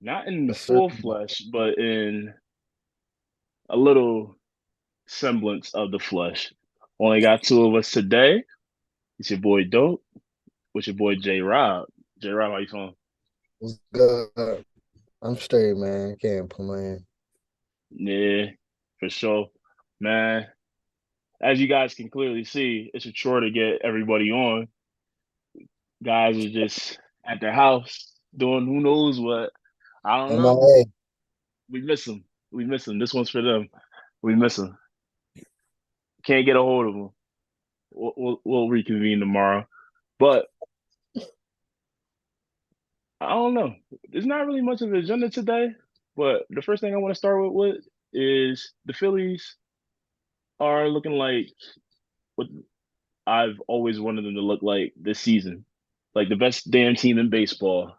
not in the A certain full flesh, but in a little semblance of the flesh. Only got two of us today. It's your boy Dope with your boy J Rob. J Rob, how you feeling? was good. I'm straight, man. Can't complain. Yeah, for sure. Man, as you guys can clearly see, it's a chore to get everybody on. Guys are just at their house doing who knows what. I don't know. MIA. We miss them. We miss them. This one's for them. We miss them. Can't get a hold of them. We'll reconvene tomorrow. But I don't know. There's not really much of an agenda today. But the first thing I want to start with is the Phillies are looking like what I've always wanted them to look like this season. Like the best damn team in baseball.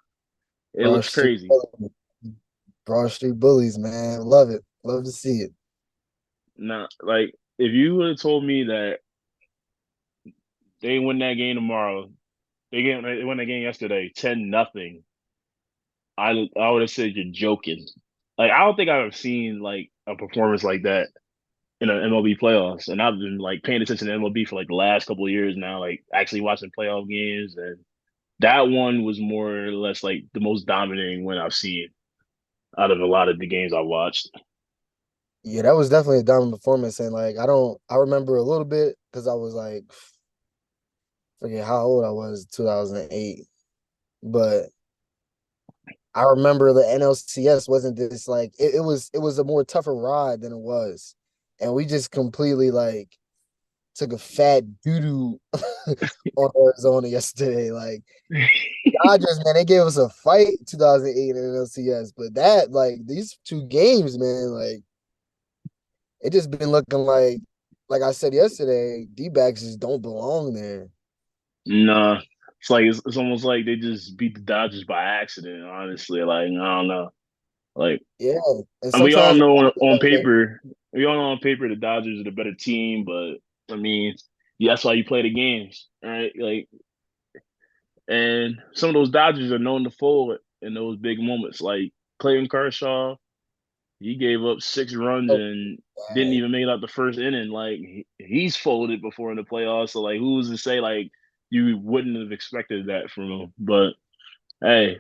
It Broad looks Street crazy. Bullies. Broad Street Bullies, man. Love it. Love to see it. Now, like if you would have told me that they win that game tomorrow, they won that game yesterday, 10-0. I would have said you're joking. Like I don't think I've seen like a performance like that in an MLB playoffs, and I've been like paying attention to MLB for like the last couple of years now, like actually watching playoff games, and that one was more or less like the most dominating one I've seen out of a lot of the games I've watched. Yeah, that was definitely a dominant performance. And like I remember a little bit because I was like forget how old I was, 2008. But I remember the NLCS wasn't this like it was a more tougher ride than it was. And we just completely like took a fat doo doo on Arizona yesterday. Like Dodgers, man, they gave us a fight 2008 in LCS, but that like these two games, man, like it just been looking like I said yesterday, D-backs just don't belong there. Nah, it's almost like they just beat the Dodgers by accident. Honestly, like I don't know. Like, Yeah, and and we all sometimes know on paper, we all know on paper the Dodgers are the better team, but I mean, yeah, that's why you play the games, right? Like, and some of those Dodgers are known to fold in those big moments. Like Clayton Kershaw, he gave up 6 runs oh, and didn't bad. even make it out the first inning. Like he's folded before in the playoffs, so like who's to say like you wouldn't have expected that from him? But hey,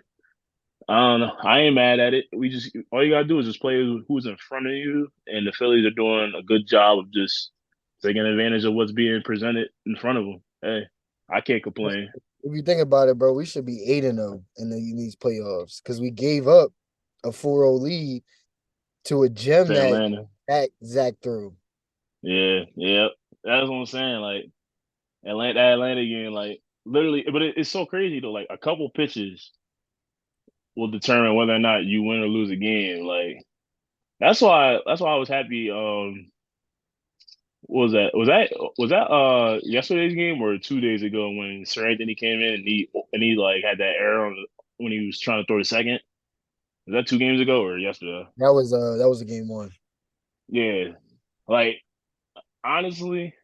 I don't know. I ain't mad at it. We just all you gotta do is just play who's in front of you, and the Phillies are doing a good job of just taking advantage of what's being presented in front of them. Hey, I can't complain. If you think about it, bro, we should be 8-0 in these playoffs because we gave up a 4-0 lead to a gem To that Atlanta, Zach threw. yeah, yeah, that's what I'm saying. Like that Atlanta game, like literally, but it's so crazy though. Like a couple pitches will determine whether or not you win or lose a game. Like that's why I was happy. What was that? Was that yesterday's game or 2 days ago when Sir Anthony came in and he like had that error when he was trying to throw the second? Was that 2 games ago or yesterday? That was a game one. Yeah. Like honestly,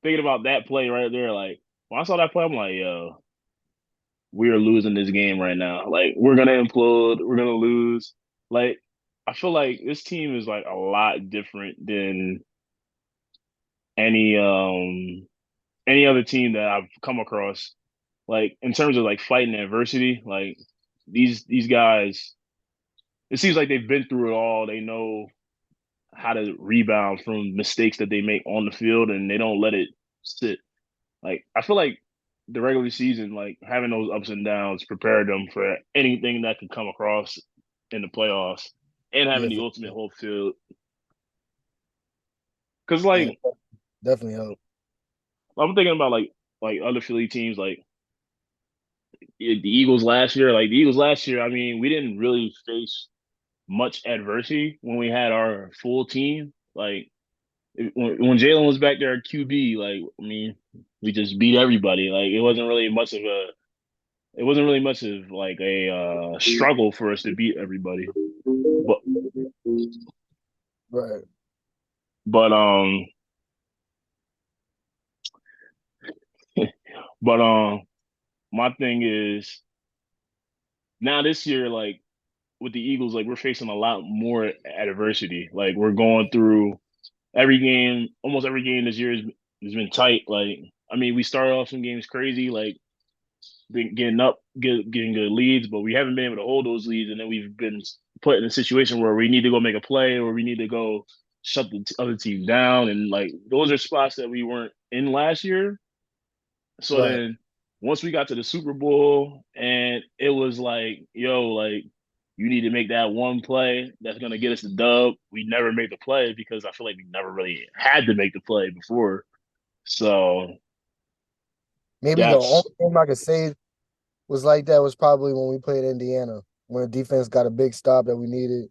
thinking about that play right there, like when I saw that play, I'm like, yo, we are losing this game right now. Like we're gonna implode, we're gonna lose. Like I feel like this team is like a lot different than any any other team that I've come across. Like in terms of like fighting adversity, like these guys, it seems like they've been through it all. They know how to rebound from mistakes that they make on the field, and they don't let it sit. Like I feel like the regular season, like having those ups and downs, prepared them for anything that could come across in the playoffs, and having Yeah, the for ultimate sure. whole field. Because Yeah, like definitely help. I'm thinking about like other Philly teams, like the Eagles last year. Like the Eagles last year, I mean, we didn't really face much adversity when we had our full team. Like when Jalen was back there at QB, like I mean, we just beat everybody. Like it wasn't really much of like a struggle for us to beat everybody. But Right. but but my thing is now this year, like with the Eagles, like we're facing a lot more adversity. Like we're going through every game, almost every game this year has been tight. Like I mean, we started off some games crazy, like getting up, getting good leads, but we haven't been able to hold those leads, and then we've been put in a situation where we need to go make a play or we need to go shut the other team down, and like those are spots that we weren't in last year. So Right. then once we got to the Super Bowl, and it was like, yo, like you need to make that one play that's gonna get us the dub. We never made the play because I feel like we never really had to make the play before. So Maybe the only that's game I could say was like that was probably when we played Indiana, when the defense got a big stop that we needed,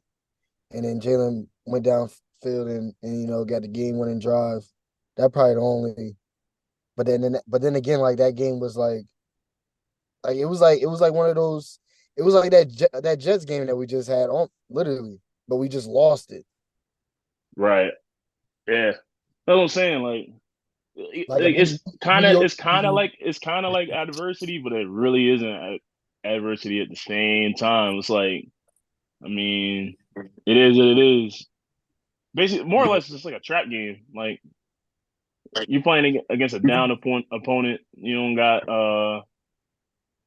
and then Jalen went downfield and got the game winning drive. That probably the only. But then again, like that game was like it was like one of those. It was like that Jets game that we just had on literally, but we just lost it. right. Yeah. That's what I'm saying. Like Like a mediocre. it's kind of like adversity, but it really isn't adversity at the same time. It's like I mean, it is what it is. Basically, more or less, it's just like a trap game. Like you're playing against a down opponent. You don't got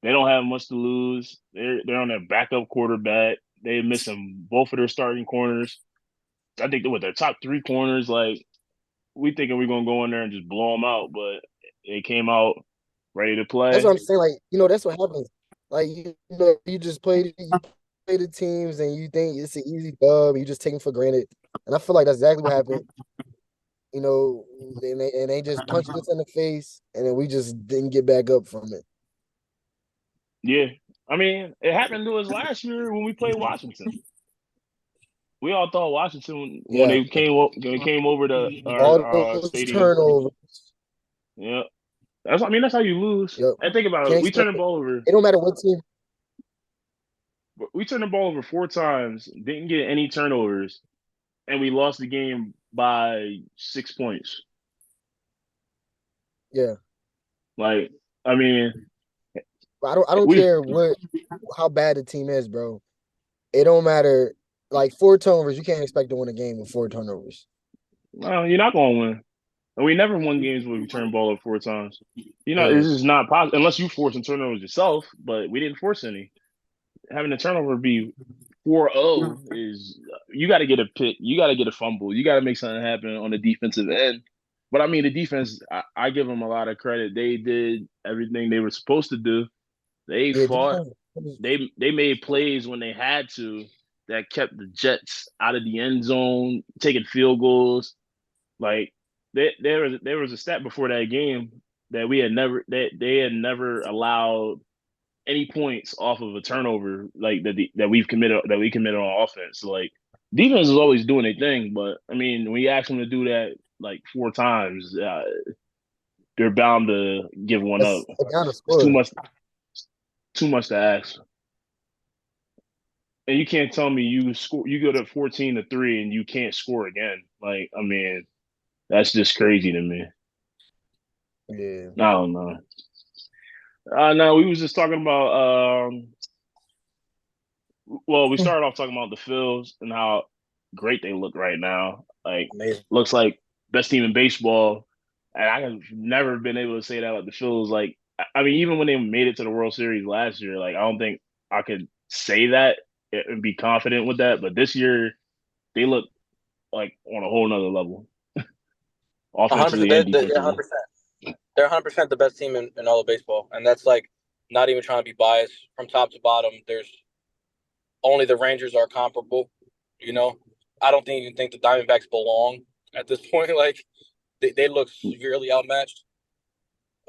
they don't have much to lose. They're on their backup quarterback. They're missing both of their starting corners. I think with their top three corners, like we thinking we're gonna go in there and just blow them out, but they came out ready to That's what play. I'm saying. Like that's what happens. Like you just play the teams and you think it's an easy dub. You just take them for granted, and I feel like that's exactly what happened. You know, and they just punched us in the face, and then we just didn't get back up from it. Yeah, I mean, it happened to us last year when we played Washington. We all thought Washington when Yeah, they came over to all our those stadium. turnovers. Yeah, I mean that's how you lose. Yep, And think about it, can't expect it. It don't matter what team. we turned the ball over four times, didn't get any turnovers, and we lost the game by 6 points. Yeah, Like, I mean, I don't we care how bad the team is, bro. It don't matter. Like four turnovers, you can't expect to win a game with four turnovers. well, you're not gonna win. And we never won games where we turned the ball over four times. You know, Yeah, it's just not possible unless you force some turnovers yourself. But we didn't force any. Having a turnover be 4-0 is you got to get a pick, you got to get a fumble, you got to make something happen on the defensive end. But I mean, the defense, I give them a lot of credit. They did everything they were supposed to do. They yeah. fought. Defense. They made plays when they had to that kept the Jets out of the end zone, taking field goals. Like there was a stat before that game that they had never allowed any points off of a turnover like that we committed on offense. So, like defense is always doing a thing, but I mean when you ask them to do that like four times, they're bound to give one up. They gotta It's score. too much to ask. And you can't tell me you go to 14-3 and you can't score again. Like I mean that's just crazy to me. Yeah. I don't know. No, we was just talking about well, we started off talking about the Phils and how great they look right now. Like, Amazing. looks like best team in baseball. And I have never been able to say that about the Phils. Like, I mean, even when they made it to the World Series last year, like, I don't think I could say that and be confident with that. But this year, they look like on a whole nother level, 100%. offensively and They're defensively. 100%. They're 100% the best team in all of baseball, and that's like not even trying to be biased from top to bottom. There's only the Rangers are comparable. You know, I don't even think the Diamondbacks belong at this point. Like they look severely outmatched.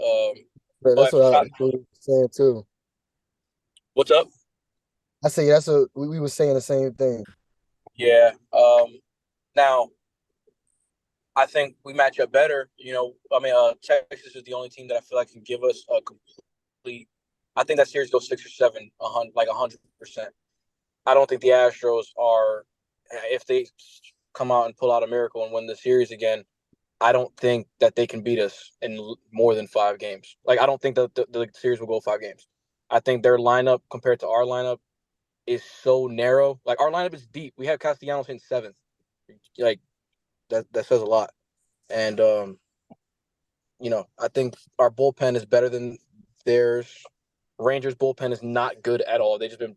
Um, But that's but what I shout, was saying too. what's up? I say that's what we were saying the same thing. Yeah. Now I think we match up better. You know, I mean, Texas is the only team that I feel like can give us a complete. I think that series goes 6 or 7, 100%. I don't think the Astros are. If they come out and pull out a miracle and win the series again, I don't think that they can beat us in more than 5 games. Like I don't think that the series will go 5 games. I think their lineup compared to our lineup is so narrow. Like our lineup is deep. We have Castellanos hitting 7th. Like that says a lot. And I think our bullpen is better than theirs. Rangers bullpen is not good at all. They've just been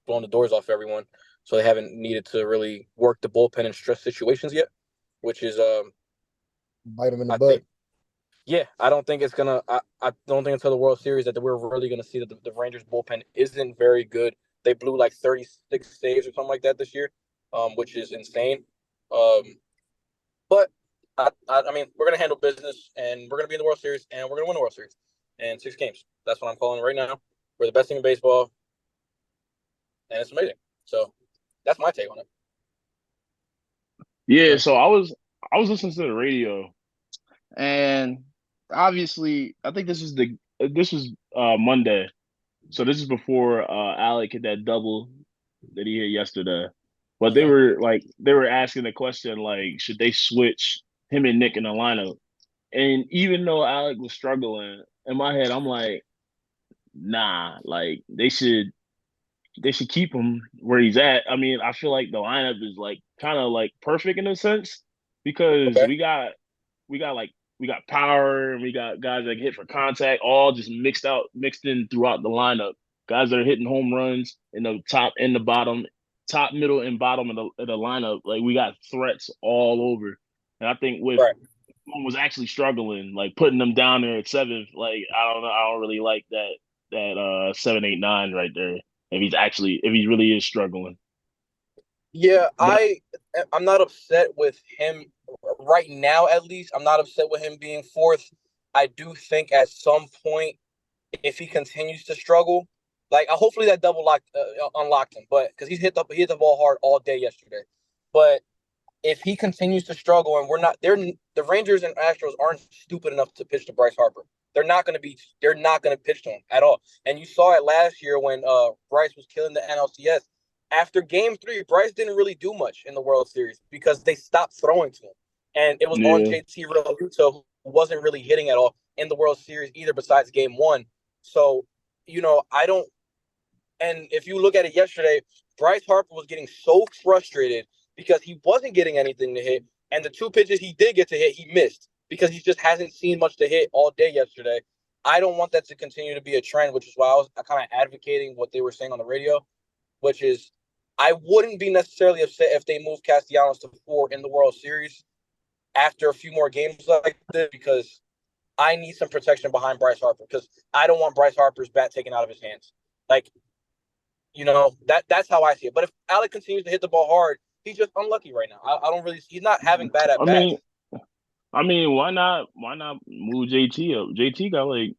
blowing the doors off everyone, so they haven't needed to really work the bullpen in stress situations yet. Which is Bite them in the I butt. think yeah, I don't think it's gonna. I don't think until the World Series that we're really gonna see that the Rangers bullpen isn't very good. They blew like 36 saves or something like that this year, which is insane. Um, but I mean, we're gonna handle business, and we're gonna be in the World Series, and we're gonna win the World Series in 6 games. That's what I'm calling it right now. We're the best team in baseball, and it's amazing. So that's my take on it. Yeah, so I was listening to the radio, and obviously I think this was Monday. So this is before Alec hit that double that he hit yesterday. But they Uh-huh. were like they were asking the question like should they switch him and Nick in the lineup? And even though Alec was struggling, in my head I'm like, nah, like they should keep him where he's at. I mean, I feel like the lineup is like kind of like perfect in a sense because Okay. we got power and we got guys that can hit for contact, all just mixed in throughout the lineup. Guys that are hitting home runs in the top and the bottom, top, middle, and bottom of the lineup. Like we got threats all over. And I think with Right. one was actually struggling, like putting them down there at 7th. Like I don't know, I don't really like that 7, 8, 9 right there. If he really is struggling. Yeah, But I'm not upset with him right now. At least I'm not upset with him being 4th. I do think at some point, if he continues to struggle, like hopefully that double locked unlocked him, but because he hit the ball hard all day yesterday. But if he continues to struggle and we're not, the Rangers and Astros aren't stupid enough to pitch to Bryce Harper. They're not going to pitch to him at all. And you saw it last year when Bryce was killing the NLCS. After Game 3, Bryce didn't really do much in the World Series because they stopped throwing to him, and it was on yeah, JT Realmuto, who wasn't really hitting at all in the World Series either, besides Game 1. So I don't. And if you look at it yesterday, Bryce Harper was getting so frustrated because he wasn't getting anything to hit. And the 2 pitches he did get to hit, he missed because he just hasn't seen much to hit all day yesterday. I don't want that to continue to be a trend, which is why I was kind of advocating what they were saying on the radio, which is I wouldn't be necessarily upset if they moved Castellanos to 4 in the World Series after a few more games like this because I need some protection behind Bryce Harper because I don't want Bryce Harper's bat taken out of his hands. Like, that's how I see it. But if Alec continues to hit the ball hard, he's just unlucky right now. I don't really. He's not having bad at I mean, bats. why not move JT up? JT got like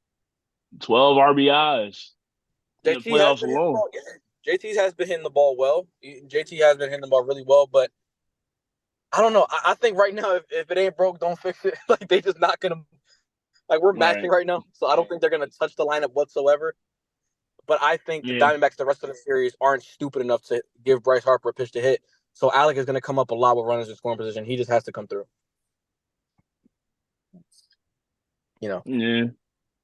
12 RBIs in the JT has playoffs been hitting the alone. ball. Yeah. JT has been hitting the ball well. JT has been hitting the ball really well, but I don't know. I think right now, if it ain't broke, don't fix it. Like they just not gonna. Like we're matching Right. right now, so I don't think they're gonna touch the lineup whatsoever. But I think the Yeah. Diamondbacks the rest of the series aren't stupid enough to give Bryce Harper a pitch to hit. So Alec is going to come up a lot with runners in scoring position. He just has to come through. You know. Yeah.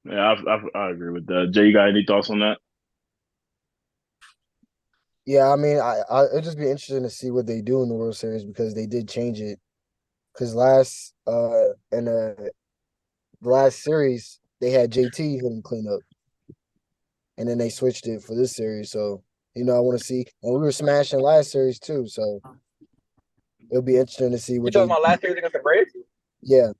Yeah, I agree with that. Jay, you got any thoughts on that? Yeah, I mean, it'd just be interesting to see what they do in the World Series because they did change it. Because in the last series they had JT hitting cleanup, and then they switched it for this series. So I want to see, and we were smashing last series too. So it'll be interesting to see You what talking they. about last series against the Braves? Yeah,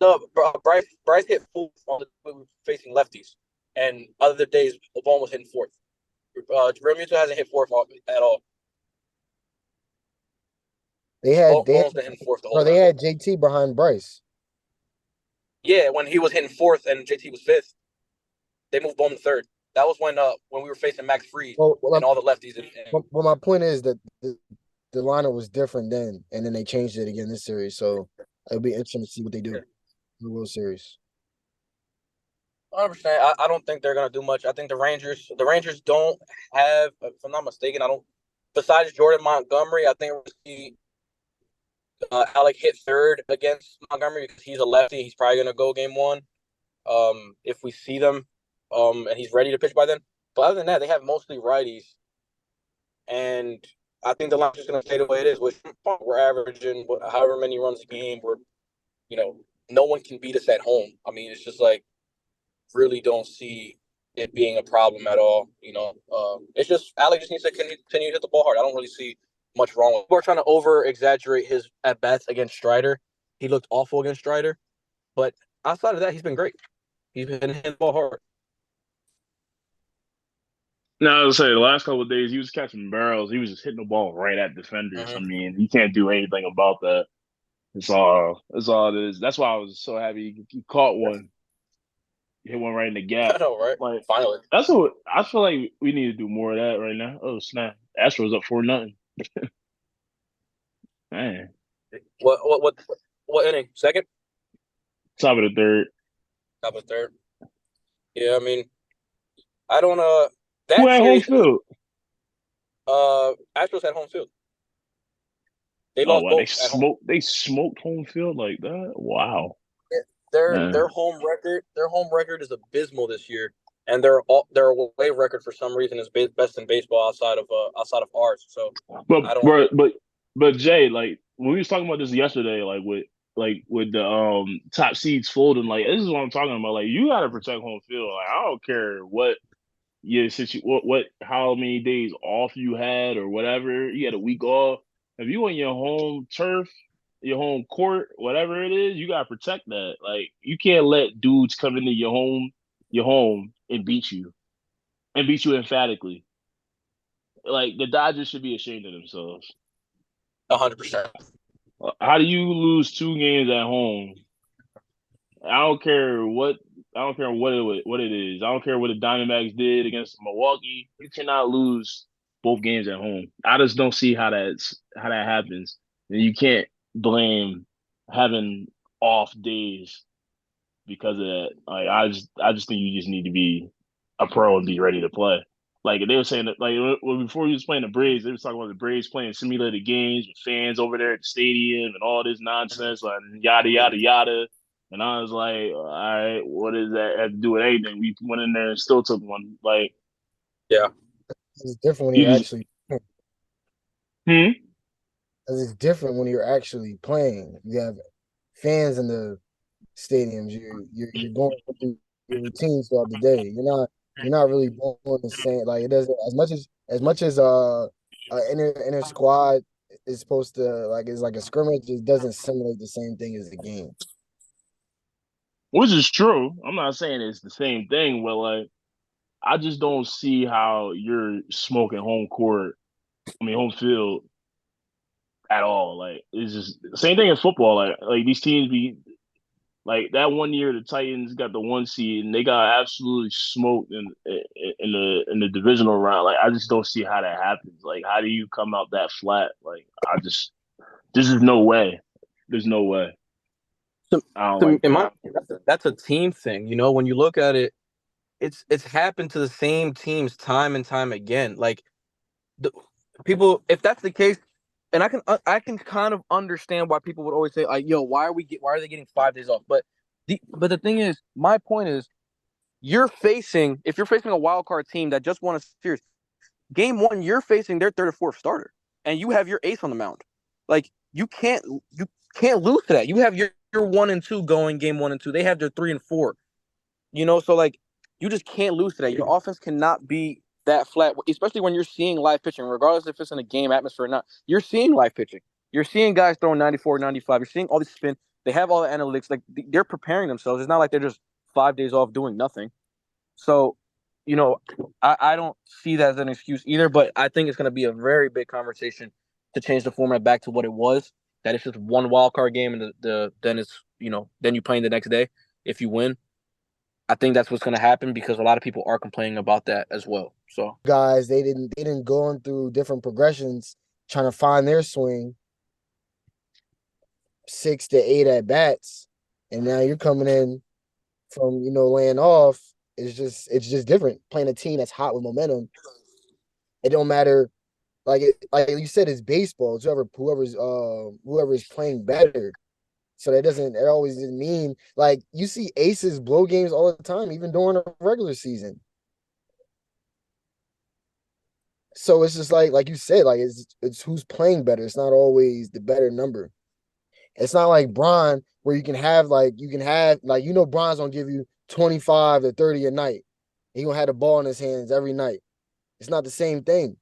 No, Bryce hit fourth on the facing lefties, and other days Vaughn was hitting fourth. Realmuto hasn't hit fourth at all. they had Vaughn's been hitting fourth the whole bro, they time. had JT behind Bryce. Yeah, when he was hitting fourth and JT was fifth, they moved Bowman to third. That was when we were facing Max Fried Well, and all the lefties. well, my point is that the lineup was different then, and then they changed it again this series. So it'll be interesting to see what they do in the World Series. 100%. I don't think they're gonna do much. I think the Rangers don't have, if I'm not mistaken, I don't. Besides Jordan Montgomery, I think we'll see Alec hit third against Montgomery because he's a lefty. He's probably gonna go Game 1. If we see them, and he's ready to pitch by then. But other than that, they have mostly righties. and I think the line's just going to stay the way it is. Which we're averaging however many runs a game. No one can beat us at home. I mean, it's just like really don't see it being a problem at all. It's just Alex just needs to continue to hit the ball hard. I don't really see much wrong with it. We're trying to over exaggerate his at bats against Strider. He looked awful against Strider, but outside of that, he's been great. He's been hitting the ball hard. Now, I would say the last couple of days he was catching barrels. He was just hitting the ball right at defenders. I Mm-hmm. mean, he can't do anything about that. It's all it is. That's why I was so happy he caught one, hit one right in the I gap. know, right? Like Finally. that's what I feel like we need to do more of that right now. Oh snap! Astros up 4-0. Man, What inning? Second? top of the third. Top of third. Yeah, I mean, I don't Who that had home series field? Astros had home field. They Oh lost wow, they both at home. smoked. They smoked home field like that. Wow. Their Man. their home record is abysmal this year, and their away record for some reason is best in baseball outside of ours. So But I don't. but Jay, like when we was talking about this yesterday, like with the top seeds folding, like this is what I'm talking about. Like you gotta protect home field. Like I don't care what what how many days off you had or whatever. You had a week off. If you on your home turf, your home court, whatever it is, you gotta protect that. Like you can't let dudes come into your home and beat you emphatically. Like the Dodgers should be ashamed of themselves. 100%. How do you lose 2 games at home? I don't care what what it is. I don't care what the Diamondbacks did against Milwaukee. You cannot lose both games at home. I just don't see how that happens. And you can't blame having off days because of that. Like I just think you just need to be a pro and be ready to play. Like they were saying that, like before he was playing the Braves, they was talking about the Braves playing simulated games with fans over there at the stadium and all this nonsense, like yada yada yada. And I was like, all right, what does that have to do with anything? We went in there and still took one. Like, Yeah. It's different when you you're just, actually. hmm? It's different when you're actually playing. You have fans in the stadiums. You're going through your routines throughout the day. You're not really doing the same. Like it doesn't as much as inner squad is supposed to like it's like a scrimmage. It doesn't simulate the same thing as a game. Which is true. I'm not saying it's the same thing, but like, I just don't see how you're smoking home field at all. Like it's just same thing in football. Like these teams be like that one year the Titans got the 1 seed and they got absolutely smoked in the divisional round. Like I just don't see how that happens. Like how do you come out that flat? Like there's just no way. There's no way. So, I don't like in that. my that's a team thing. When you look at it, it's happened to the same teams time and time again. Like the people, if that's the case, and I can kind of understand why people would always say like, "Yo, why are they getting 5 days off?" But the thing is, my point is, if you're facing a wild card team that just won a series, game one, you're facing their third or fourth starter, and you have your ace on the mound. Like you can't lose to that. You have your 1 and 2 going game 1 and 2. They have their 3 and 4. So like you just can't lose to that. Your offense cannot be that flat, especially when you're seeing live pitching, regardless if it's in a game atmosphere or not. You're seeing live pitching. You're seeing guys throwing 94, 95. You're seeing all this spin. They have all the analytics. Like they're preparing themselves. It's not like they're just 5 days off doing nothing. So, you know, I don't see that as an excuse either, but I think it's going to be a very big conversation to change the format back to what it was. That it's just one wild card game, and then it's then you playing the next day if you win. I think that's what's going to happen because a lot of people are complaining about that as well. So Guys, they didn't going through different progressions trying to find their swing 6 to 8 at bats, and now you're coming in from laying off. It's just different playing a team that's hot with momentum. It don't matter. Like you said, it's baseball. It's whoever's playing better. So it always doesn't mean like you see aces blow games all the time, even during a regular season. So it's just like you said, like it's who's playing better. It's not always the better number. It's not like Bron where you can have Bron's gonna give you 25 to 30 a night. He gonna have the ball in his hands every night. It's not the same thing.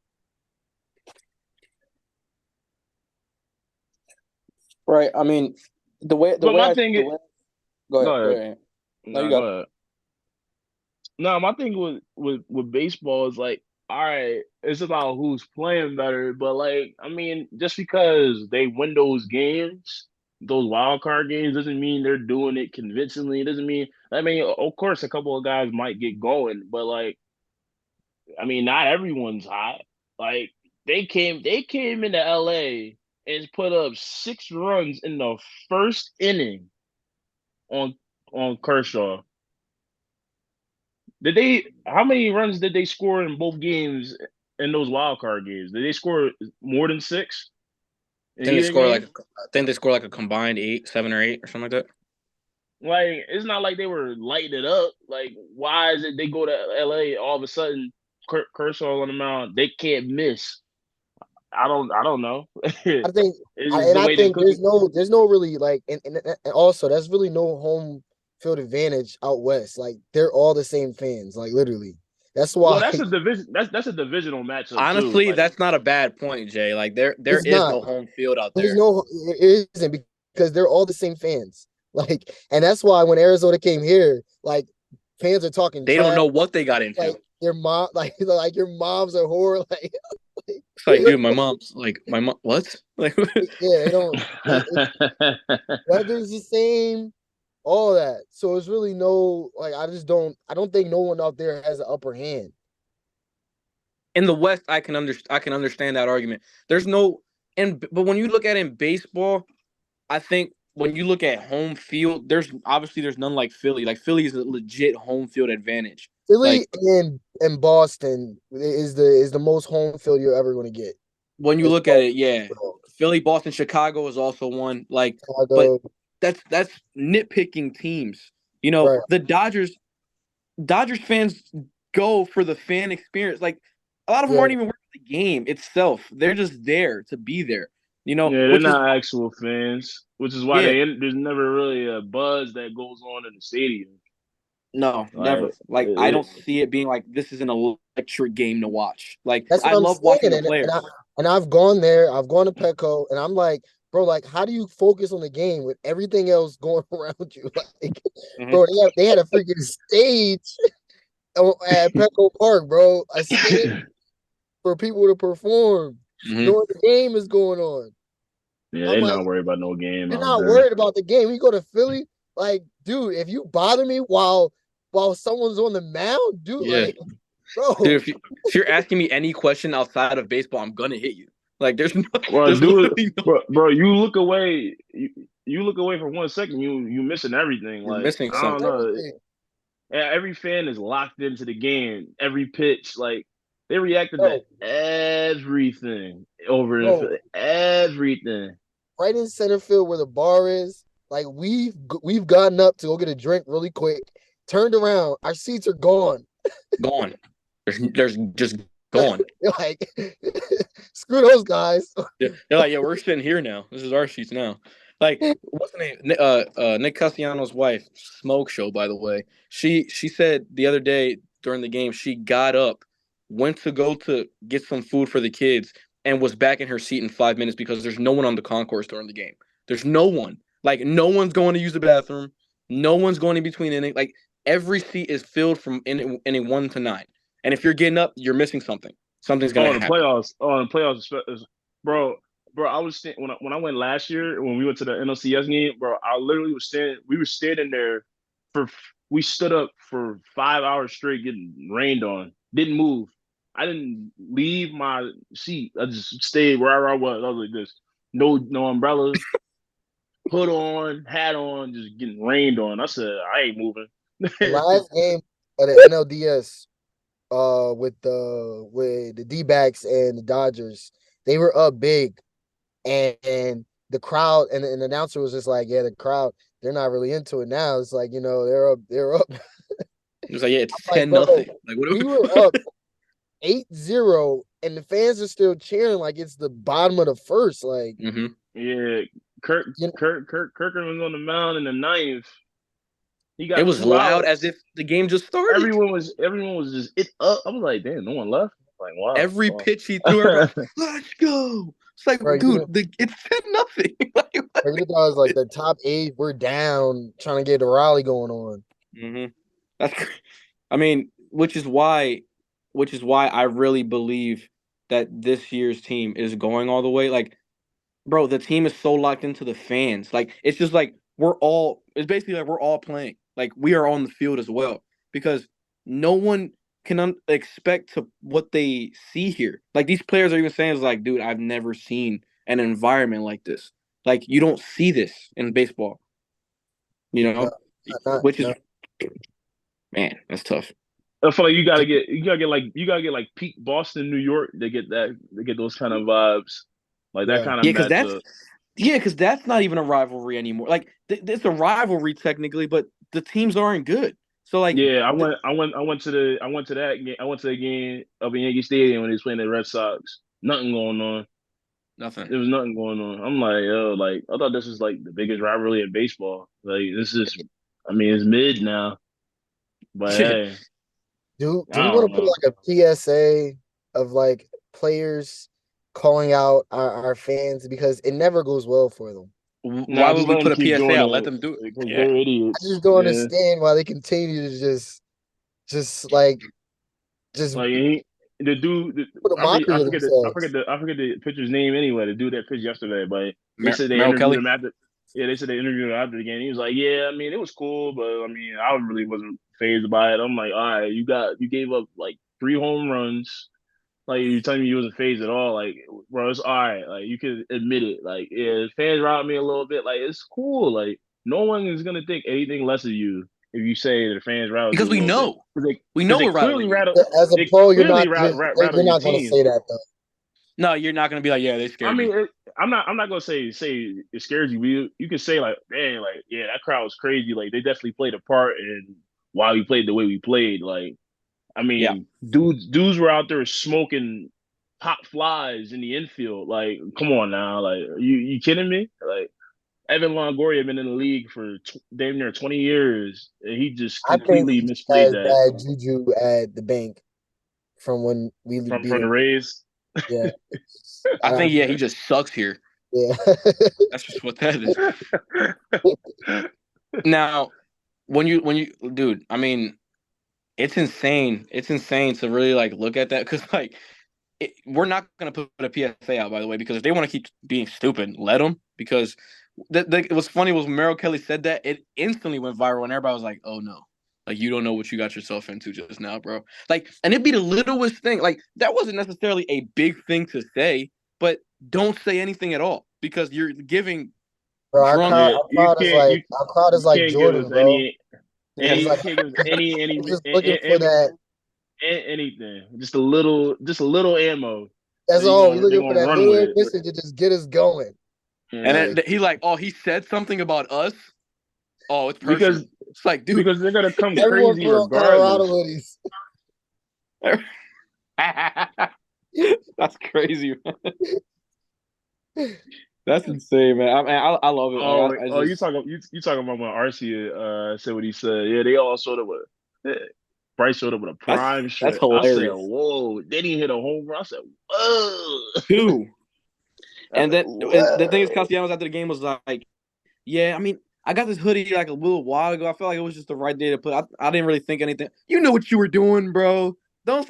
Right. I mean, But my thing is, go ahead. go Go ahead. ahead. No, you No, got go ahead. No, my thing with baseball is like, all right, it's about who's playing better, but like, I mean, just because they win those games, those wild card games, doesn't mean they're doing it convincingly. It doesn't mean, I mean, of course, a couple of guys might get going, but like, I mean, not everyone's hot. Like, they came into LA and put up 6 runs in the first inning on on Kershaw. Did they? How many runs did they score in both games in those wild card games? Did they score more than 6 I in think they either score like game? I think they score like a combined 8, 7 or 8 or something like that. Like it's not like they were lighting it up. Like why is it they go to LA all of a sudden Kershaw on the mound they can't miss? I don't know. I think It's the I way they think cook it. there's no really like and also there's really no home field advantage out west. Like they're all the same fans, like literally. That's Well, why that's a division. That's a divisional matchup too. Honestly, Like that's not a bad point, Jay. Like there it's is not. no home field out There's there. no it isn't because they're all the same fans. Like, and that's why when Arizona came here, like fans are talking They don't trash, know what they got like into. your mom, like your mom's a whore, like, It's like, dude, my mom's like, my mom, what? Like, yeah, they don't. Weather's the same, all that. So it's really no like I don't think no one out there has an upper hand. in the West, I can understand that argument. There's no, but when you look at it in baseball, I think when you look at home field, there's none like Philly. Like Philly is a legit home field advantage. Philly Like and Boston is the most home field you're ever going to get. when you As look far at as it, yeah, Philly, Boston, Chicago is also one. Like, but Chicago, that's nitpicking teams. You know, right? the Dodgers fans go for the fan experience. Like a lot of them Yeah, aren't even working the game itself. They're just there to be there. You know, yeah, they're which is not actual fans, which is why yeah, there's never really a buzz that goes on in the stadium. no, never. Like Like I don't it, see it being like this is an electric game to watch. Like that's I what I'm love watching saying, the and players. I've gone there. I've gone to Petco, and I'm like, bro, like, how do you focus on the game with everything else going around you? Like, Mm-hmm. bro, they had a freaking stage at Petco Park, bro, a stage for people to perform Mm-hmm. during the game is going on. yeah, I'm they're like, not worried about no game you're out not there. worried about the game. We go to Philly, like, dude, if you bother me while someone's on the mound, dude, Yeah, like, bro, dude. If you're asking me any question outside of baseball, I'm gonna hit you. Like Well, there's dude, literally no. bro, you look away, you look away for 1 second, you missing everything. You're Like missing I don't something. know, everything. every fan is locked into the game, every pitch. Like they reacted to Bro, everything over bro, everything. right in center field where the bar is. Like we've gotten up to go get a drink really quick, turned around, our seats are gone. Gone. There's just gone. Like screw those guys. They're like, yeah, we're sitting here now. This is our seats now. Like, what's the name? Nick Castellanos' wife, Smoke Show, by the way. She said the other day during the game, she got up, went to go to get some food for the kids, and was back in her seat in 5 minutes because there's no one on the concourse during the game. There's no one. Like, no one's going to use the bathroom. No one's going in between innings. Like, every seat is filled from inning 1 to 9. And if you're getting up, you're missing something. Something's gonna Oh, the happen. playoffs. Oh, the playoffs, bro. Bro, I was when I went last year when we went to the NLCS game, bro. I literally was standing. We were standing there for. We stood up for 5 hours straight, getting rained on. Didn't move. I didn't leave my seat. I just stayed wherever I was. I was like this. No umbrella, hood on, hat on, just getting rained on. I said I ain't moving. The last game of the NLDS, with the D-backs and the Dodgers, they were up big, and the crowd and the announcer was just like, yeah, the crowd, they're not really into it now. It's like, they're up. It was like, yeah, it's Like, 10 bro, nothing. Like, what? we were up 8-0, and the fans are still cheering like it's the bottom of the first. Like, Yeah, Kirk you know, Kirkland was on the mound in the ninth. He It got was 2 outs. loud as if the game just started. Everyone was just it up. I was like, damn, no one left. Like, wow. Every pitch he threw, let's go. It's like, Right, dude, it's 10-0. I thought it was like the top 8, we're down, trying to get the rally going on. That's, I mean, which is why I really believe that this year's team is going all the way. Like, bro, the team is so locked into the fans. Like, it's just like it's basically like we're all playing. Like, we are on the field as well because no one can expect to what they see here. Like, these players are even saying, "Is like, dude, I've never seen an environment like this. Like, you don't see this in baseball." You know, which is, man, that's tough. I feel like you gotta get like peak Boston, New York to get those kind of vibes, like that kind of matchup. Because that's not even a rivalry anymore. Like, it's a rivalry technically, but the teams aren't good. So like, yeah, I went to that game. I went to the game up in Yankee Stadium when they was playing the Red Sox. Nothing going on. Nothing. There was nothing going on. I'm like, yo, like I thought this was like the biggest rivalry in baseball. Like this is, I mean, it's mid now, but hey, do we want to put like a PSA of like players calling out our fans because it never goes well for them? Why would we put a PSA out? Let them do it. Because they're idiots. I just don't understand why they continue to just like the dude. I forget the pitcher's name anyway. The dude that pitched yesterday, but they said they interviewed him after. Yeah, they said they interviewed him after the game. He was like, "Yeah, I mean, it was cool, but I mean, I really wasn't fazed by it." I'm like, "All right, you gave up like 3 home runs. Like you telling me you wasn't phased at all. Like, bro, it's all right. Like you can admit it. Like, yeah, fans robbed me a little bit. Like, it's cool. Like, no one is gonna think anything less of you if you say the fans rattled because you we know. We know they we're clearly rattled. As a pro, you're not rattled going to say that though. No, you're not going to be like, yeah, they scared me. I mean, I'm not going to say it scares you. You can say like, man, like, yeah, that crowd was crazy. Like, they definitely played a part in why we played the way we played. Like, I mean, dudes were out there smoking pop flies in the infield. Like, come on now. Like, you kidding me? Like, Evan Longoria been in the league for damn near 20 years. And he just completely misplayed that. Bad juju at the bank from when we from the Rays. Yeah. I think, he just sucks here. Yeah. That's just what that is. Now, when you, dude, I mean, it's insane. It's insane to really like look at that because like we're not gonna put a PSA out, by the way, because if they want to keep being stupid, let them. Because it was funny was when Merrill Kelly said that, it instantly went viral and everybody was like, "Oh no, like you don't know what you got yourself into just now, bro." Like, and it'd be the littlest thing. Like that wasn't necessarily a big thing to say, but don't say anything at all because you're giving. Bro, our crowd is like Jordan, bro. Any just looking for that. Anything, just a little ammo. That's all. We're looking for that little ambition to just get us going. And then he like, oh, he said something about us. Oh, it's personal. Because it's like, dude, because they're gonna come crazy regardless. That's crazy, man. That's insane, man. I love it. You talking about when Arcia said what he said? Yeah, they all showed up with. Bryce showed up with a prime shot. That's hilarious. I said, "Whoa!" Then he hit a home run. I said, "Whoa!" 2. And then the thing is, Castellanos after the game was like, "Yeah, I mean, I got this hoodie like a little while ago. I felt like it was just the right day to put. I didn't really think anything. You know what you were doing, bro.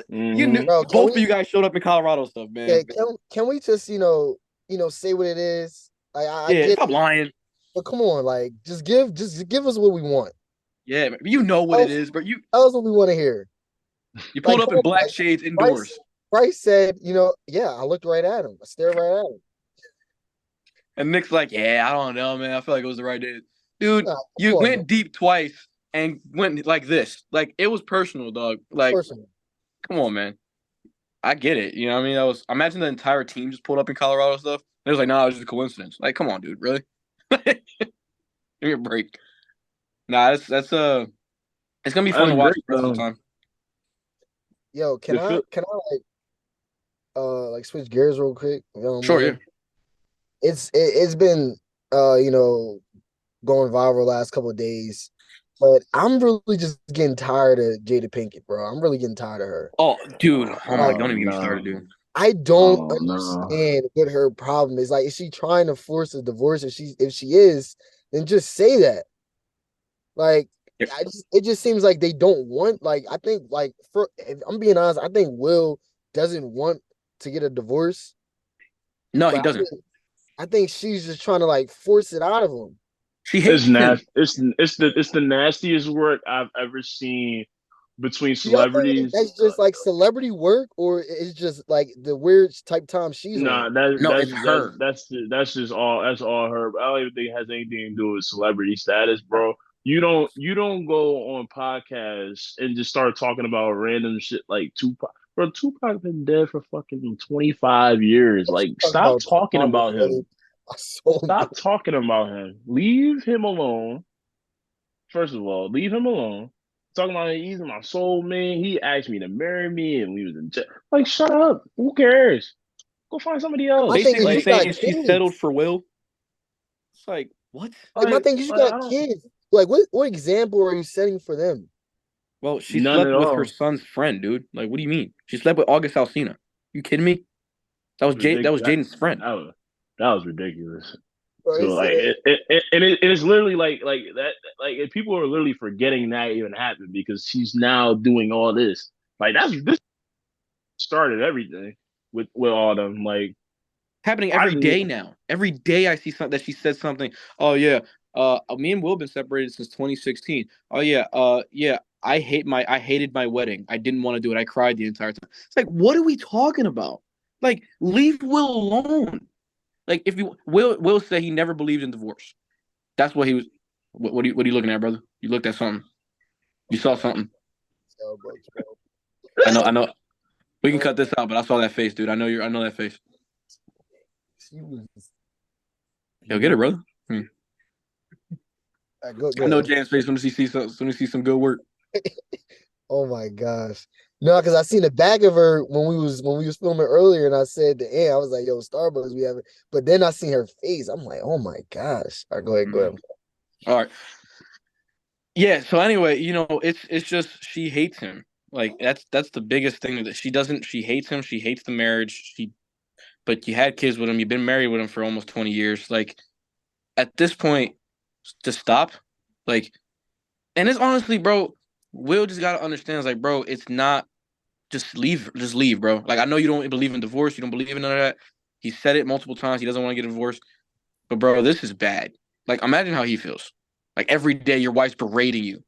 You knew both of you guys showed up in Colorado stuff, man. Yeah, can we just say what it is? Stop lying. But come on, like just give us what we want. Yeah, you know what it is, but tell us what we want to hear. You pulled up in black shades indoors. Bryce said, I looked right at him. I stared right at him. And Nick's like, yeah, I don't know, man. I feel like it was the right day. Dude, you went deep twice and went like this. Like, it was personal, dog. Like, come on, man. I get it. You know what I mean? Imagine the entire team just pulled up in Colorado stuff. And it was like, no, it was just a coincidence. Like, come on, dude. Really? Give me a break. Nah, it's gonna be fun to watch the rest of the time. Yo, The Phil- can I like switch gears real quick? If you don't Sure, yeah. mind? It's been you know, going viral last couple of days. But I'm really just getting tired of Jada Pinkett, bro. I'm really getting tired of her. Oh, dude. Oh my, Like, don't even get me no. started, dude. I don't Oh no. understand what her problem is. Like, is she trying to force a divorce? If she is, then just say that. Like, it just seems like they don't want. Like, I think like for if I'm being honest, I think Will doesn't want to get a divorce, No, he but doesn't. I think she's just trying to like force it out of him. She It's hates him. nasty. It's the nastiest work I've ever seen between Do y'all think like celebrities. that's just like celebrity work, or it's just like the weird type time she's on? Nah, that No, that's it's that's her. that's just all her. I don't even think it has anything to do with celebrity status, bro. You don't go on podcasts and just start talking about random shit like Tupac. Bro, Tupac been dead for fucking 25 years. She Like, talk stop about talking Tupac is about really him. my soul. Stop talking about him. Leave him alone. First of all, leave him alone. Talking about he's my soulmate. He asked me to marry me, and we was in jail. Like, shut up. Who cares? Go find somebody My else. thing is, Basically you Like, got saying she settled kids. for Will. It's like, what? Like my like, thing is, you like got I don't kids. Like, what example are you setting for them? Well, she none slept at with her all. son's friend, dude. Like, what do you mean? She slept with August Alsina. You kidding me? That was Ridiculous. Jaden's friend. That was ridiculous. Bro, So they like said it's literally like that like people are literally forgetting that even happened because she's now doing all this. Like this started everything with all them. Like Happening I every didn't day now. Every day I see something that she said something. Oh yeah. Me and Will been separated since 2016. Oh yeah. Yeah. I hated my wedding. I didn't want to do it. I cried the entire time. It's like, what are we talking about? Like, leave Will alone. Like, if you Will said he never believed in divorce. That's what he was. What are you looking at, brother? You looked at something. You saw something. Starbucks, bro. I know. We can Uh, cut this out, but I saw that face, dude. I know that face. she was. Yo, get it, brother. Go I know ahead. Jan's face as soon as he sees some good work. Oh my gosh. No, because I seen the back of her when we was filming earlier, and I said the end. I was like, "Yo, Starbucks, we have it." But then I seen her face. I'm like, "Oh my gosh!" All right, go ahead, go ahead. All right. Yeah. So anyway, it's just she hates him. Like that's the biggest thing that she doesn't. She hates him. She hates the marriage. But you had kids with him. You've been married with him for almost 20 years. Like at this point, just stop. Like, and it's honestly, bro. Will just gotta understand. It's like, bro, it's not. Just leave, bro. Like I know you don't believe in divorce. You don't believe in none of that. He said it multiple times. He doesn't want to get divorced. But bro, this is bad. Like imagine how he feels. Like every day your wife's berating you.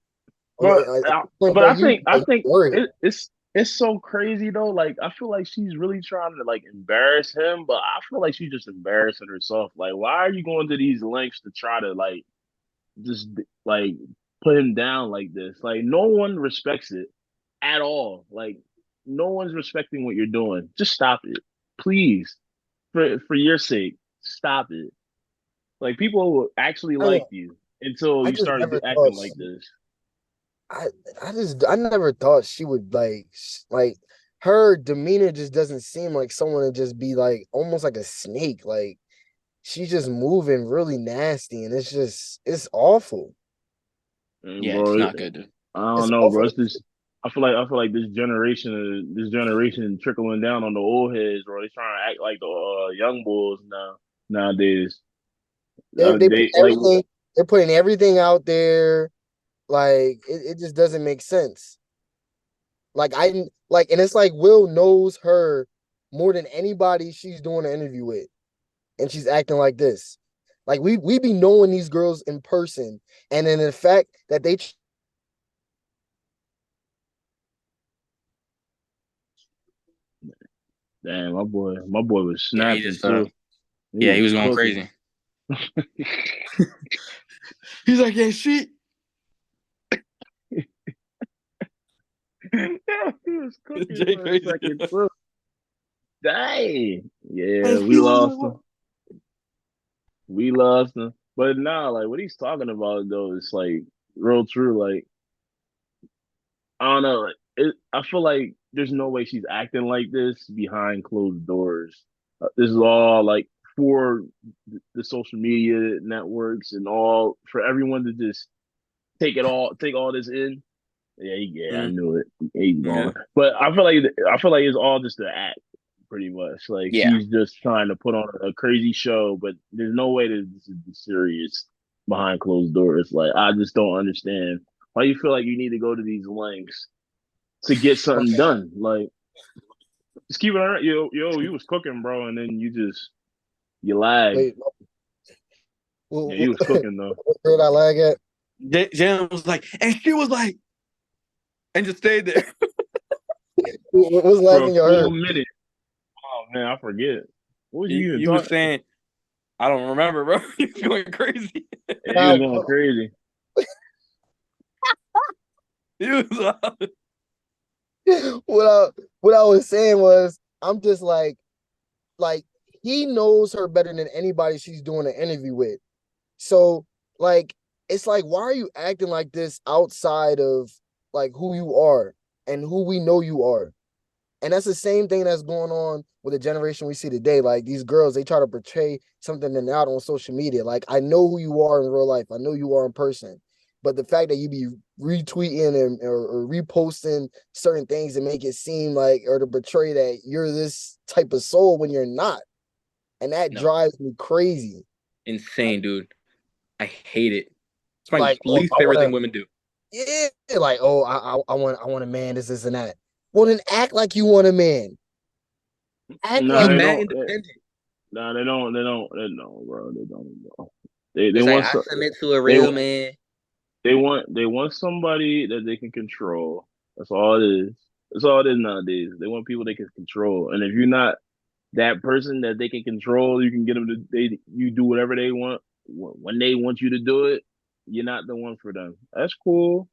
but At this point, but bro, I you think worried. it's so crazy though. Like I feel like she's really trying to like embarrass him, but I feel like she's just embarrassing herself. Like why are you going to these lengths to try to like just like put him down like this? Like no one respects it at all. Like no one's respecting what you're doing. Just stop it, please. For your sake, stop it. Like people actually I, liked you until I you just started never thought acting like this. I I never thought she would like her demeanor just doesn't seem like someone to just be like almost like a snake. Like she's just moving really nasty, and it's awful. And Yeah, it's bro, not good, dude. I don't It's know, bro. awful. It's this. I feel like this generation trickling down on the old heads, bro. They trying to act like the young bulls nowadays. They put They like they're putting everything out there. Like it just doesn't make sense. And it's like Will knows her more than anybody she's doing an interview with, and she's acting like this. Like we be knowing these girls in person, and then the fact that they damn, my boy was Yeah, he snapping just too. He he was was going cooking. crazy. He's like, yeah, she. Yeah, he was cooking Jay for a crazy. second too. Dang. Yeah, And we she was like, lost what? him. We lost him. But nah, like what he's talking about though is like real true. Like I don't know. Like I feel like there's no way she's acting like this behind closed doors. This is all like for the social media networks and all for everyone to just take all this in. Yeah, I Mm, knew it. He's yeah. gone. But I feel like it's all just an act, pretty much. Like Yeah. she's just trying to put on a crazy show, but there's no way that this is serious behind closed doors. Like I just don't understand why you feel like you need to go to these lengths to get something done. Like just keep it on. You was cooking, bro, and then you lagged. Wait, Yeah, you was cooking though. where did I lag at? Jen was like, and she was like, and just stayed there. What was the last For a thing you full heard? minute. Oh man, I forget. What was you even You was talking? saying, I don't remember, bro. You was going crazy. Yeah, you Nah, was going crazy. You was what I what I was saying was I'm just like he knows her better than anybody she's doing an interview with. So like it's like why are you acting like this outside of like who you are and who we know you are? And that's the same thing that's going on with the generation we see today. Like these girls, they try to portray something they're not on social media. Like I know who you are in real life. I know you are in person. But the fact that you be retweeting or reposting certain things to make it seem like or to portray that you're this type of soul when you're not. And that no drives me crazy. insane, dude. I hate it. It's my Like, oh, least I favorite wanna thing women do. yeah, like, oh, I want a man, this and that. Well, then act like you want a man. Act Nah, You like they mad don't. independent. Nah, they don't. They don't. They don't, bro. They don't. Bro. They It's like want I some. submit to a They real man. they want somebody that they can control. That's all it is. That's all it is nowadays. They want people they can control. And if you're not that person that they can control, you can get them to you do whatever they want when they want you to do it. You're not the one for them. That's cool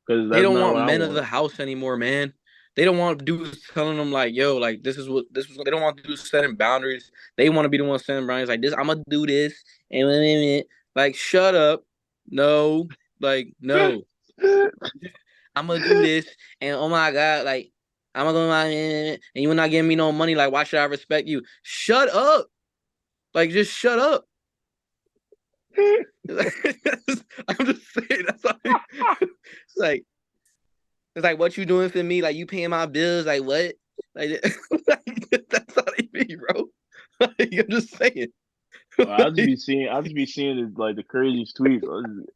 because They that's don't not want what I men of the want. house anymore, man. They don't want dudes telling them like, yo, like this was. They don't want dudes setting boundaries. They want to be the one setting boundaries. Like this, I'm gonna do this, and like, shut up, no, like no, I'm gonna do this, and oh my god, like I'm gonna go and you're not giving me no money. Like, why should I respect you? Shut up, like just shut up. I'm just saying that's like, it's like it's like what you doing for me? Like you paying my bills? Like what? Like, that's how they be, bro. Like, I'm just saying. I just be seeing it, like the craziest tweets.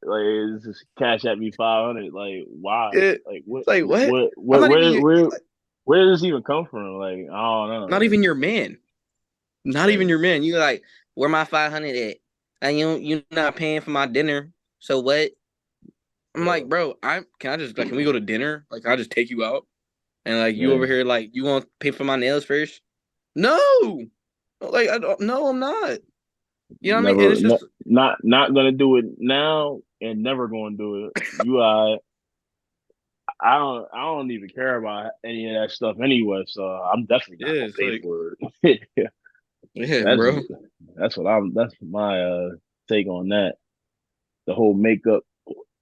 Like it's just cash at me 500. Like why? Yeah. Like It's like what? what I'm what not even your, where does this even come from? Like I don't not know. even your man. Not even Like your man. You like where my 500 at? And you're not paying for my dinner. So what? I'm like, yo, bro. Can we go to dinner? Like, can I just take you out? And like you over man, here, like you want to pay for my nails first? No. Like I don't. No, I'm not. You know what I mean? And never it's just not gonna do it now and never gonna do it. I don't even care about any of that stuff anyway, so I'm definitely not yeah. gonna It's pay like for it. yeah, That's bro. that's my take on that. The whole makeup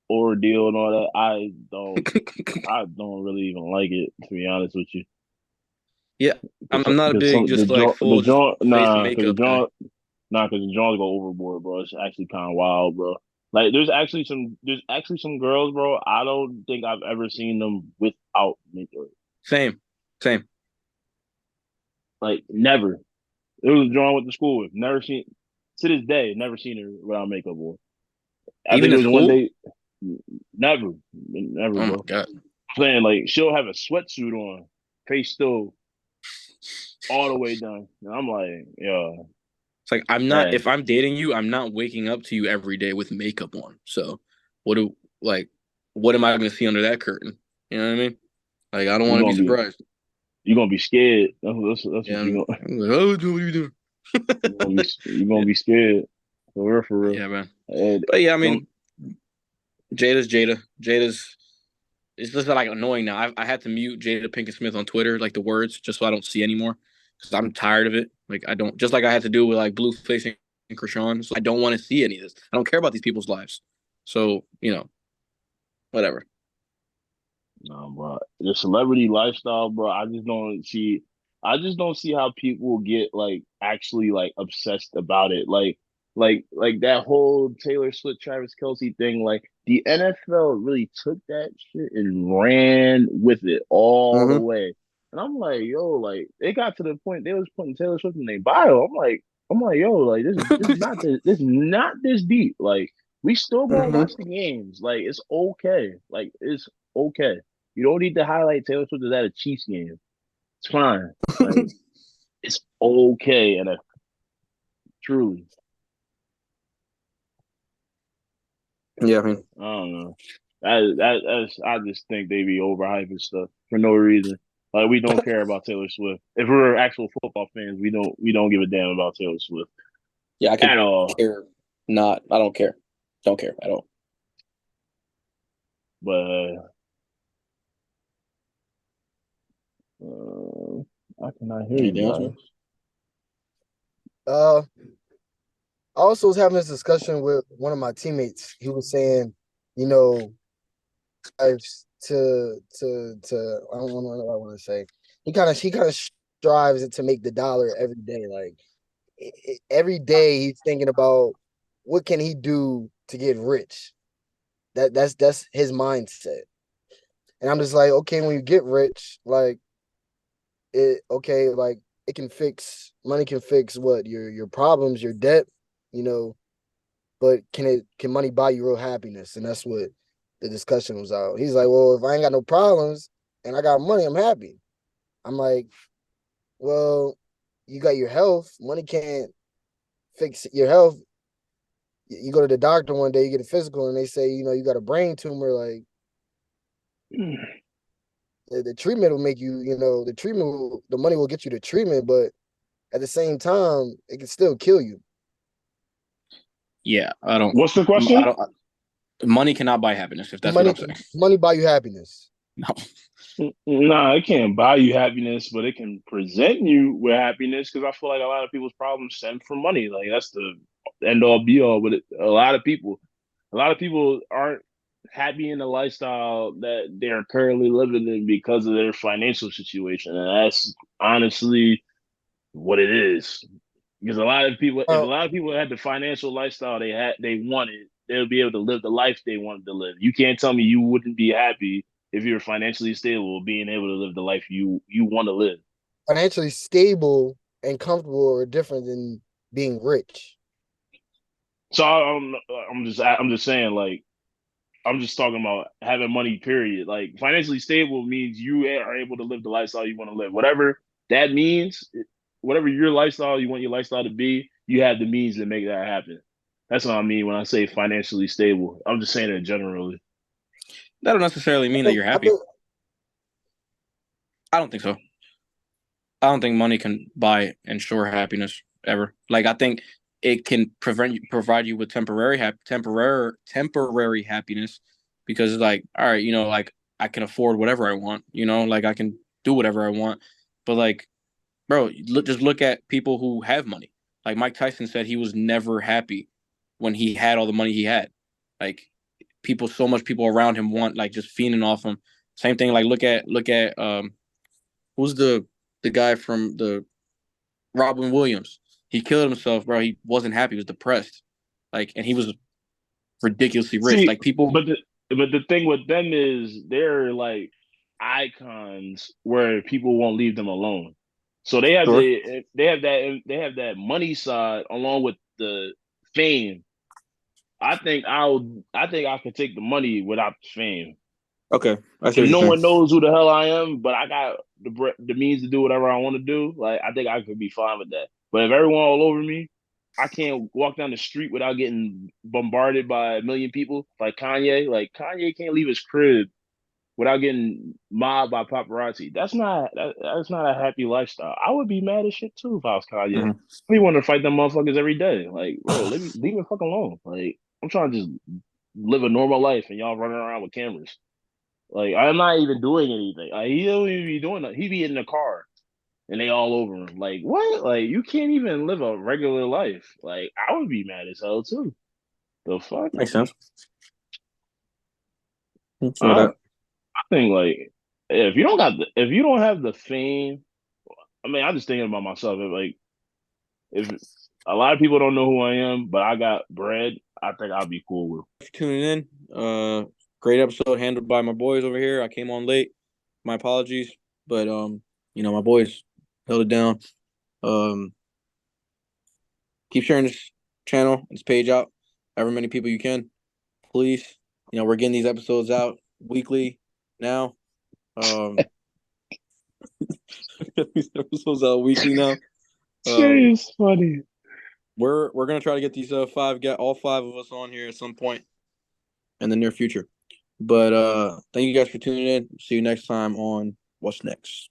ordeal and all that. I don't really even like it, to be honest with you. Yeah, I'm not a Because big some just like the full just joint face and because the makeup guy. joint because the joints go overboard, bro. It's actually kind of wild, bro. Like there's actually some girls, bro. I don't think I've ever seen them without makeup. Same, same. Like never. It was a joint with the school with. Never seen to this day. Never seen her without makeup on. I Even think it in was one school. day. Never, Oh my bro. god. I'm saying like she'll have a sweatsuit on, face still all the way done, and I'm like, yo, It's like I'm not. man, If I'm dating you, I'm not waking up to you every day with makeup on. So what do like? What am I going to see under that curtain? You know what I mean? Like I don't you want to be gonna be surprised. you gonna be scared. That's Yeah. what you gonna I'm like, oh, what are you doing? you Yeah, gonna be scared for real, for real. yeah, man. And But yeah, I don't mean, Jada's Jada. Jada's. It's just like annoying now. I had to mute Jada Pinkett Smith on Twitter, like the words, just so I don't see anymore, because I'm tired of it. Like I don't, just like I had to do with like Blueface and Krishan. So I don't want to see any of this. I don't care about these people's lives. So whatever. No, bro. The celebrity lifestyle, bro. I just don't see how people get like actually like obsessed about it. Like that whole Taylor Swift, Travis Kelce thing. Like the NFL really took that shit and ran with it all the Mm-hmm. way. And I'm like, yo, like it got to the point they was putting Taylor Swift in their bio. I'm like, yo, like this is not this deep. Like we still gonna Mm-hmm. watch the games. Like it's okay. Like it's okay. You don't need to highlight Taylor Swift as at a Chiefs game. It's fine. Like it's okay, and truly, Yeah, I mean, I don't know. I just think they be overhyping stuff for no reason. Like we don't care about Taylor Swift. If we're actual football fans, we don't give a damn about Taylor Swift Yeah, I could at all. care. Not. I don't care. Don't care at all. But I cannot hear Anything you else, man? guys. Uh, I also was having this discussion with one of my teammates. He was saying, you know, to I don't know what I want to say. He kind of strives to make the dollar every day. Like every day he's thinking about what can he do to get rich. That's his mindset. And I'm just like, okay, when you get rich, like like it can fix money can fix what your problems, your debt, you know, but can money buy you real happiness? And that's what the discussion was out. He's like, well, if I ain't got no problems and I got money, I'm happy. I'm like, well, you got your health. Money can't fix your health. You go to the doctor one day, you get a physical, and they say, you got a brain tumor. Like the treatment will make you, the money will get you the treatment, but at the same time, it can still kill you. yeah, I don't. What's the I question? don't. Money cannot buy happiness. If that's what Money, I'm saying. money buy you happiness. No. Nah, it can't buy you happiness, but it can present you with happiness because I feel like a lot of people's problems stem from money. Like that's the end all be all. But a lot of people aren't happy in the lifestyle that they're currently living in because of their financial situation, and that's honestly what it is. Because if a Uh, lot of people had the financial lifestyle they wanted, they'll be able to live the life they wanted to live. You can't tell me you wouldn't be happy if you're financially stable, being able to live the life you want to live. Financially stable and comfortable are different than being rich. So I'm just saying like I'm just talking about having money. Period. Like financially stable means you are able to live the lifestyle you want to live. Whatever that means, whatever your lifestyle you want your lifestyle to be, you have the means to make that happen. That's what I mean when I say financially stable. I'm just saying it generally. That don't necessarily mean that you're I happy. think I don't think so. I don't think money can buy ensure happiness ever. Like I think it can provide you with temporary happiness because it's like, all right, like I can afford whatever I want, like I can do whatever I want. But like, bro, just look at people who have money. Like Mike Tyson said he was never happy when he had all the money he had. Like so much people around him want like just fiending off him. Same thing, like look at who's the guy from the Robin Williams. He killed himself, bro. He wasn't happy. He was depressed. Like, and he was ridiculously rich. See, Like people. but the thing with them is they're like icons where people won't leave them alone. So Sure. they have that money side along with the fame. I think I could take the money without the fame. Okay, I see If what you're no saying. one knows who the hell I am, but I got the means to do whatever I want to do, like I think I could be fine with that. But if everyone all over me, I can't walk down the street without getting bombarded by a million people, like Kanye. Like Kanye can't leave his crib without getting mobbed by paparazzi. That's not a happy lifestyle. I would be mad as shit too if I was Kanye. Mm-hmm. I be wanting to fight them motherfuckers every day. Like, bro, leave me fuck alone. Like, I'm trying to just live a normal life, and y'all running around with cameras. Like I'm not even doing anything. Like, he don't even be doing that. He be in the car and they all over him. Like what? Like you can't even live a regular life. Like I would be mad as hell too. The fuck? Makes sense. Some of Huh? that. think like if you don't have the fame, I mean, I'm just thinking about myself. If a lot of people don't know who I am, but I got bread, I think I'll be cool with. For tuning in. Great episode handled by my boys over here. I came on late. My apologies, but my boys held it down. Keep sharing this channel, this page out, however many people you can, please. We're getting these episodes out weekly now. These episodes out weekly now. Jay is funny. We're gonna try to get these get all 5 of us on here at some point in the near future. But thank you guys for tuning in. See you next time on What's Next.